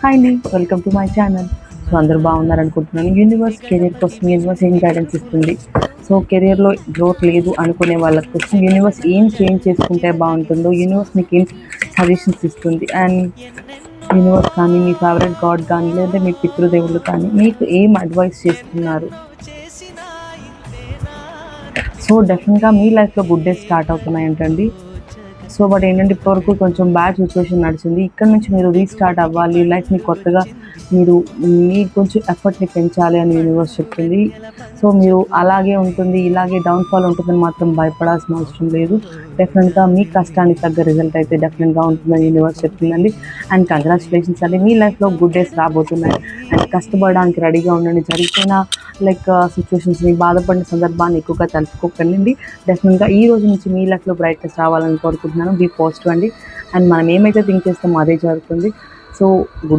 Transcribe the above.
Hi అండి, welcome to my channel. So అందరూ బాగున్నారనుకుంటున్నాను. Universe career కోసం యూనివర్స్ ఏం గైడెన్స్ ఇస్తుంది? సో కెరీర్లో గ్రోత్ లేదు అనుకునే వాళ్ళ కోసం యూనివర్స్ ఏం చేంజ్ చేసుకుంటే బాగుంటుందో, యూనివర్స్ మీకు ఏం సజెషన్స్ ఇస్తుంది, అండ్ యూనివర్స్ కానీ, మీ ఫేవరెట్ గాడ్ కానీ, లేదా మీ పితృదేవులు కానీ మీకు ఏం అడ్వైస్ చేస్తున్నారు? సో డెఫినెట్గా మీ లైఫ్లో గుడ్ డేస్ స్టార్ట్ అవుతున్నాయంటండి. సో బట్ ఏంటంటే ఇప్పటివరకు కొంచెం బ్యాడ్ సిచ్యువేషన్ నడిచింది. ఇక్కడ నుంచి మీరు రీస్టార్ట్ అవ్వాలి, లైఫ్ని కొత్తగా మీరు మీ కొంచెం ఎఫర్ట్ని పెంచాలి అని యూనివర్స్ చెప్తుంది. సో మీరు అలాగే ఉంటుంది, ఇలాగే డౌన్ఫాల్ ఉంటుందని మాత్రం భయపడాల్సిన అవసరం లేదు. డెఫినెట్గా మీ కష్టానికి తగ్గ రిజల్ట్ అయితే డెఫినెట్గా ఉంటుందని యూనివర్స్ చెప్తుందండి. అండ్ కంగ్రాచులేషన్స్ అండి, మీ లైఫ్లో గుడ్ డేస్ రాబోతున్నాయి. అండ్ కష్టపడడానికి రెడీగా ఉండండి. జరిగిపోయిన సిచ్యువేషన్స్ని, బాధపడిన సందర్భాన్ని ఎక్కువగా తలుచుకోకండి. డెఫినెట్గా ఈ రోజు నుంచి మీ లైఫ్లో బ్రైట్నెస్ రావాలని కోరుకుంటున్నాను. బీ పాజిటివ్ అండి. అండ్ మనం ఏమైతే థింక్ చేస్తామో అదే జరుగుతుంది. So good